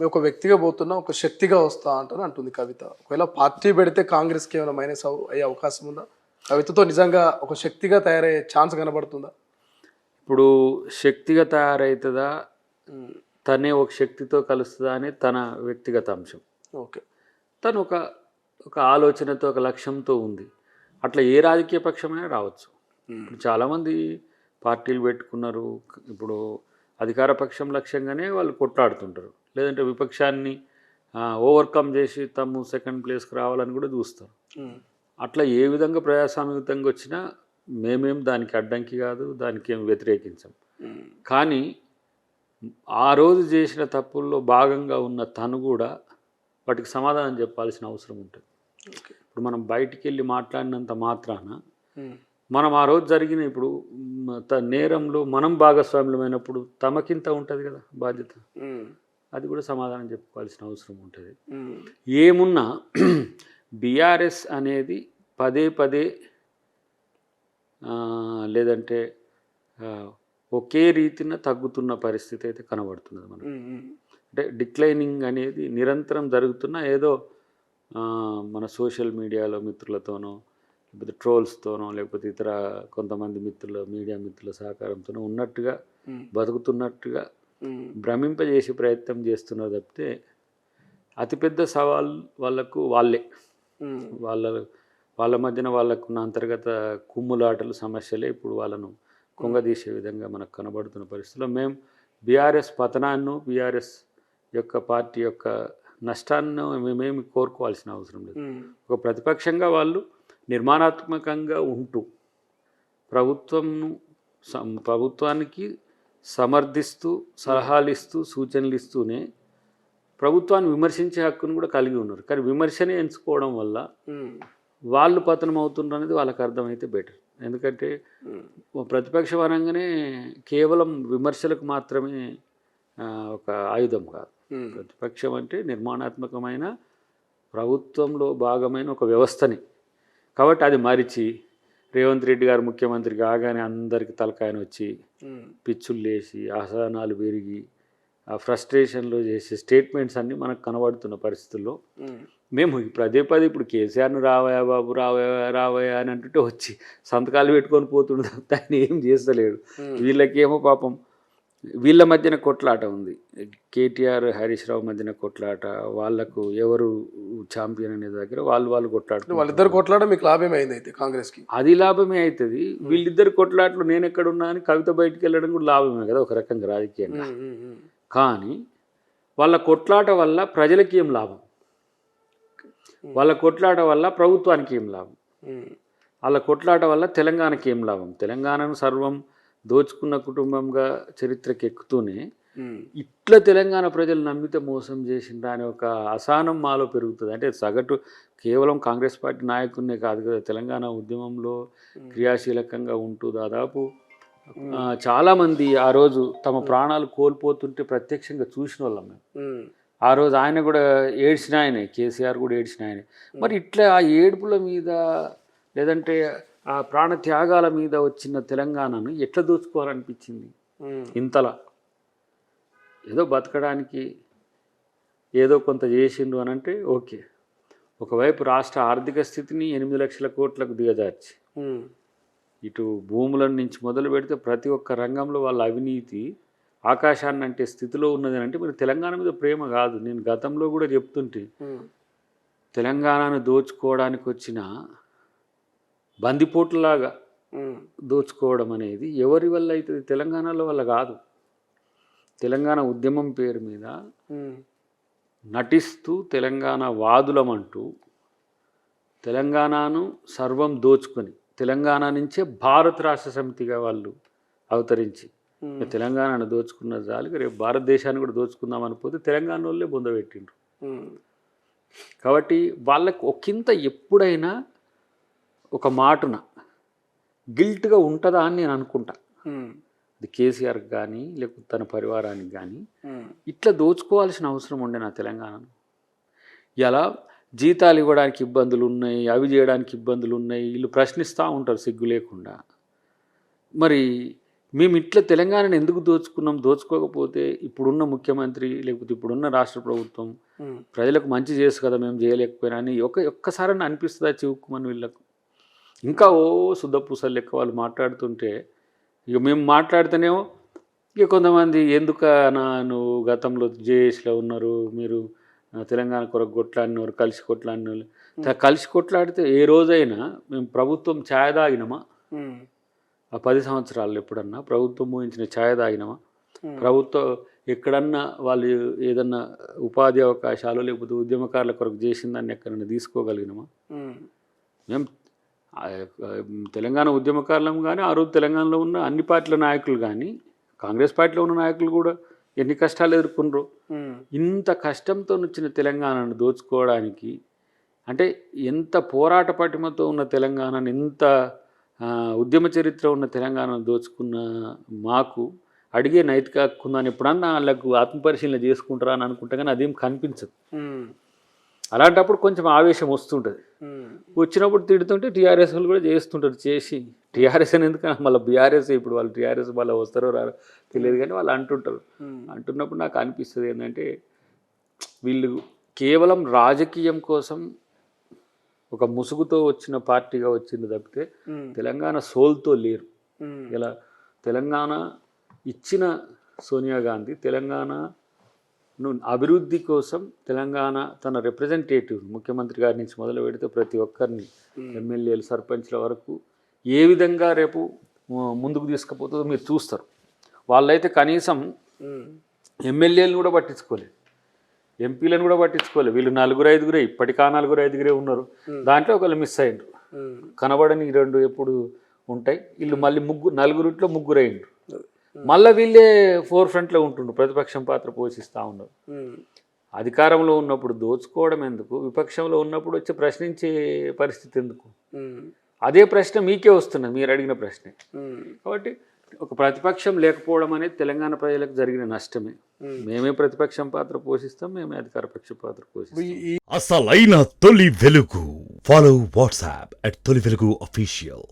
ఒక వ్యక్తిగా పోతున్నా ఒక శక్తిగా వస్తా అంటారు అంటుంది కవిత. ఒకవేళ పార్టీ పెడితే కాంగ్రెస్కి ఏమైనా మైనస్ అయ్యే అవకాశం ఉందా? కవితతో నిజంగా ఒక శక్తిగా తయారయ్యే ఛాన్స్ కనబడుతుందా? ఇప్పుడు శక్తిగా తయారవుతుందా, తనే ఒక శక్తితో కలుస్తుందా అని తన వ్యక్తిగత అంశం. ఓకే. తను ఒక ఒక ఆలోచనతో ఒక లక్ష్యంతో ఉంది. అట్లా ఏ రాజకీయ పక్షమైనా రావచ్చు. ఇప్పుడు చాలామంది పార్టీలు పెట్టుకున్నారు. ఇప్పుడు అధికార పక్షం లక్ష్యంగానే వాళ్ళు కొట్లాడుతుంటారు, లేదంటే విపక్షాన్ని ఓవర్కమ్ చేసి తమ్ము సెకండ్ ప్లేస్కి రావాలని కూడా చూస్తారు. అట్లా ఏ విధంగా ప్రజాస్వామ్యయుతంగా వచ్చినా మేమేం దానికి అడ్డంకి కాదు, దానికి ఏం వ్యతిరేకించాం. కానీ ఆ రోజు చేసిన తప్పుల్లో భాగంగా ఉన్న తను కూడా వాటికి సమాధానం చెప్పాల్సిన అవసరం ఉంటుంది. ఇప్పుడు మనం బయటికి వెళ్ళి మాట్లాడినంత మాత్రాన మనం ఆ రోజు జరిగిన ఇప్పుడు నేరంలో మనం భాగస్వామ్యమైనప్పుడు తమకింత ఉంటుంది కదా బాధ్యత, అది కూడా సమాధానం చెప్పుకోవాల్సిన అవసరం ఉంటుంది. ఏమున్నా బీఆర్ఎస్ అనేది పదే పదే లేదంటే ఒకే రీతిన తగ్గుతున్న పరిస్థితి అయితే కనబడుతున్నది మనకు. అంటే డిక్లైనింగ్ అనేది నిరంతరం జరుగుతున్న ఏదో మన సోషల్ మీడియాలో మిత్రులతోనో, లేకపోతే ట్రోల్స్తోనో, లేకపోతే ఇతర కొంతమంది మిత్రుల మీడియా మిత్రుల సహకారంతోనో ఉన్నట్టుగా బతుకుతున్నట్టుగా భ్రమింపజేసే ప్రయత్నం చేస్తున్నారు తప్పితే అతిపెద్ద సవాల్ వాళ్ళకు వాళ్ళే, వాళ్ళ మధ్యన వాళ్ళకున్న అంతర్గత కుమ్ములాటలు సమస్యలే ఇప్పుడు వాళ్ళను కొంగదీసే విధంగా మనకు కనబడుతున్న పరిస్థితుల్లో మేము బీఆర్ఎస్ పతనాన్ని, బీఆర్ఎస్ యొక్క పార్టీ యొక్క నష్టాన్ని మేమేమి కోరుకోవాల్సిన అవసరం లేదు. ఒక ప్రతిపక్షంగా వాళ్ళు నిర్మాణాత్మకంగా ఉంటూ ప్రభుత్వానికి సమర్థిస్తూ సలహాలు ఇస్తూ సూచనలు ఇస్తూనే ప్రభుత్వాన్ని విమర్శించే హక్కును కూడా కలిగి ఉన్నారు. కానీ విమర్శనే ఎంచుకోవడం వల్ల వాళ్ళు పతనం అవుతున్నారు అనేది వాళ్ళకి అర్థమైతే బెటర్. ఎందుకంటే ప్రతిపక్షం అనగానే కేవలం విమర్శలకు మాత్రమే ఒక ఆయుధం కాదు. ప్రతిపక్షం అంటే నిర్మాణాత్మకమైన ప్రభుత్వంలో భాగమైన ఒక వ్యవస్థని. కాబట్టి అది మరిచి రేవంత్ రెడ్డి గారు ముఖ్యమంత్రి కాగానే అందరికి తలకాయన వచ్చి పిచ్చులు లేచి అసహనాలు పెరిగి ఆ ఫ్రస్ట్రేషన్లో చేసే స్టేట్మెంట్స్ అన్నీ మనకు కనబడుతున్న పరిస్థితుల్లో మేము పదే పదే ఇప్పుడు కేసీఆర్ను రావయా బాబు రావయా అని అంటుంటే వచ్చి సంతకాలు పెట్టుకొని పోతుండే ఆయన ఏం చేస్తలేడు. వీళ్ళకేమో పాపం వీళ్ళ మధ్యన కొట్లాట ఉంది, కేటీఆర్ హరీష్ రావు మధ్యన కొట్లాట, వాళ్ళకు ఎవరు ఛాంపియన్ అనే దగ్గర వాళ్ళు కొట్లాడుతున్నారు. వాళ్ళిద్దరు కొట్లాట మీకు లాభమే అయింది అయితే కాంగ్రెస్కి? అది లాభమే అవుతుంది. వీళ్ళిద్దరు కొట్లాటలు నేను ఎక్కడున్నా అని కవిత బయటికి వెళ్ళడం కూడా లాభమే కదా ఒక రకంగా రాజకీయంగా. కానీ వాళ్ళ కొట్లాట వల్ల ప్రజలకి ఏం లాభం, వాళ్ళ కొట్లాట వల్ల ప్రభుత్వానికి ఏం లాభం, వాళ్ళ కొట్లాట వల్ల తెలంగాణకి ఏం లాభం? తెలంగాణను సర్వం దోచుకున్న కుటుంబంగా చరిత్రకి ఎక్కుతూనే ఇట్లా తెలంగాణ ప్రజలు నమ్మితే మోసం చేసిండ్రా అనే ఒక అసహనం మాలో పెరుగుతుంది. అంటే సగటు కేవలం కాంగ్రెస్ పార్టీ నాయకున్నే కాదు కదా, తెలంగాణ ఉద్యమంలో క్రియాశీలకంగా ఉంటూ దాదాపు చాలామంది ఆ రోజు తమ ప్రాణాలు కోల్పోతుంటే ప్రత్యక్షంగా చూసిన వాళ్ళం మేము. ఆ రోజు ఆయన కూడా ఏడ్చిన ఆయనే, కేసీఆర్ కూడా ఏడ్చిన ఆయనే. మరి ఇట్లా ఆ ఏడుపుల మీద లేదంటే ఆ ప్రాణ త్యాగాల మీద వచ్చిన తెలంగాణను ఎట్లా దోచుకోవాలనిపించింది? ఇంతలా ఏదో బతకడానికి ఏదో కొంత చేసిండు అని అంటే ఓకే. ఒకవైపు రాష్ట్ర ఆర్థిక స్థితిని 8 లక్షల కోట్లకు దిగజార్చి ఇటు భూముల నుంచి మొదలు పెడితే ప్రతి ఒక్క రంగంలో వాళ్ళ అవినీతి ఆకాశాన్ని అంటే స్థితిలో ఉన్నది అంటే మరి తెలంగాణ మీద ప్రేమ కాదు. నేను గతంలో కూడా చెప్తుంటే తెలంగాణను దోచుకోవడానికి వచ్చిన బందిపోటులాగా దోచుకోవడం అనేది ఎవరి వల్ల అవుతుంది? తెలంగాణలో వల్ల కాదు. తెలంగాణ ఉద్యమం పేరు మీద నటిస్తూ తెలంగాణ వాదులమంటూ తెలంగాణను సర్వం దోచుకొని తెలంగాణ నుంచే భారత రాష్ట్ర సమితిగా వాళ్ళు అవతరించి తెలంగాణను దోచుకున్న చాలు రేపు భారతదేశాన్ని కూడా దోచుకుందాం అనిపోతే తెలంగాణ వాళ్ళే బొందబెట్టిండ్రు. కాబట్టి వాళ్ళకు ఒకంత ఎప్పుడైనా ఒక మాటున గిల్ట్గా ఉంటుందా అని నేను అనుకుంటా. అది కేసీఆర్కి కానీ లేకపోతే తన పరివారానికి కానీ ఇట్లా దోచుకోవాల్సిన అవసరం ఉండే నా తెలంగాణను. ఇలా జీతాలు ఇవ్వడానికి ఇబ్బందులు ఉన్నాయి, అవి చేయడానికి ఇబ్బందులు ఉన్నాయి, వీళ్ళు ప్రశ్నిస్తూ ఉంటారు సిగ్గు లేకుండా. మరి మేము ఇట్లా తెలంగాణను ఎందుకు దోచుకోకపోతే ఇప్పుడున్న ముఖ్యమంత్రి లేకపోతే ఇప్పుడున్న రాష్ట్ర ప్రభుత్వం ప్రజలకు మంచి చేసు కదా మేము చేయలేకపోయినా అని ఒక్కసారి అనిపిస్తుందా చివుక్కుమని వీళ్ళకు. ఇంకా శుద్ధపూసలు లెక్క వాళ్ళు మాట్లాడుతుంటే ఇక మేము మాట్లాడితేనేమో ఇక కొంతమంది ఎందుకన్నా నువ్వు గతంలో జేఏసీలో ఉన్నారు, మీరు తెలంగాణ కొరకు కొట్లాడినవారు, కలిసి కొట్లాడిన కలిసి కొట్లాడితే ఏ రోజైనా మేము ప్రభుత్వం ఛాయ్ తాగినామా? ఆ 10 సంవత్సరాలు ఎప్పుడన్నా ప్రభుత్వం ఊహించిన ఛాయ్ తాగినామా? ప్రభుత్వం ఎక్కడన్నా వాళ్ళు ఏదన్నా ఉపాధి అవకాశాలు లేకపోతే ఉద్యమకారుల కొరకు చేసిన దాన్ని ఎక్కడన్నా తీసుకోగలిగినామా? మేము తెలంగాణ ఉద్యమకారులం కానీ ఆ రోజు తెలంగాణలో ఉన్న అన్ని పార్టీల నాయకులు కానీ కాంగ్రెస్ పార్టీలో ఉన్న నాయకులు కూడా ఎన్ని కష్టాలు ఎదుర్కొన్నారు. ఇంత కష్టంతో వచ్చిన తెలంగాణను దోచుకోవడానికి అంటే ఎంత పోరాట పటిమతో ఉన్న తెలంగాణను, ఎంత ఉద్యమ చరిత్ర ఉన్న తెలంగాణను దోచుకున్న మాకు అడిగే నైతిక హక్కు ఉందని ఎప్పుడన్నా వాళ్ళకు ఆత్మపరిశీలన చేసుకుంటారా అని అనుకుంటా కానీ అదేం కనిపించదు. అలాంటప్పుడు కొంచెం ఆవేశం వస్తుంటుంది. వచ్చినప్పుడు తిడుతుంటే టీఆర్ఎస్ వాళ్ళు కూడా చేస్తుంటారు. చేసి టీఆర్ఎస్ అని ఎందుకన్నా మళ్ళీ బీఆర్ఎస్ ఇప్పుడు వాళ్ళు టీఆర్ఎస్ మళ్ళీ వస్తారో రారో తెలియదు కానీ వాళ్ళు అంటుంటారు. అంటున్నప్పుడు నాకు అనిపిస్తుంది ఏంటంటే వీళ్ళు కేవలం రాజకీయం కోసం ఒక ముసుగుతో వచ్చిన పార్టీగా వచ్చింది తప్పితే తెలంగాణ సోల్తో లేరు. ఇలా తెలంగాణ ఇచ్చిన సోనియా గాంధీ తెలంగాణ అభివృద్ధి కోసం తెలంగాణ తన రిప్రజెంటేటివ్ ముఖ్యమంత్రి గారి నుంచి మొదలు పెడితే ప్రతి ఒక్కరిని ఎమ్మెల్యేలు సర్పంచ్ల వరకు ఏ విధంగా రేపు ముందుకు తీసుకుపోతుందో మీరు చూస్తారు. వాళ్ళైతే కనీసం ఎమ్మెల్యేలను కూడా పట్టించుకోలేదు, ఎంపీలను కూడా పట్టించుకోలేదు. వీళ్ళు 4-5 ఇప్పటికా 4-5 ఉన్నారు. దాంట్లో ఒకళ్ళు మిస్ అయ్యిండ్రు, కనబడని 2 ఎప్పుడు ఉంటాయి. వీళ్ళు మళ్ళీ 4 ముగ్గురు అయ్యిండ్రు. మళ్ళీ వీళ్ళే ఫోర్ ఫ్రంట్లో ఉంటుండ్రు, ప్రతిపక్షం పాత్ర పోషిస్తూ ఉన్నారు. అధికారంలో ఉన్నప్పుడు దోచుకోవడం ఎందుకు, విపక్షంలో ఉన్నప్పుడు వచ్చి ప్రశ్నించే పరిస్థితి ఎందుకు? అదే ప్రశ్న మీకే వస్తున్నది, మీరు అడిగిన ప్రశ్నే. కాబట్టి ఒక ప్రతిపక్షం లేకపోవడం అనేది తెలంగాణ ప్రజలకు జరిగిన నష్టమే. మేమే ప్రతిపక్షం పాత్ర పోషిస్తాం, మేమే అధికార పక్ష పాత్ర పోషిస్తాం. అసలైన తొలి వెలుగు. ఫాలో వాట్సాప్ @తొలి వెలుగు official.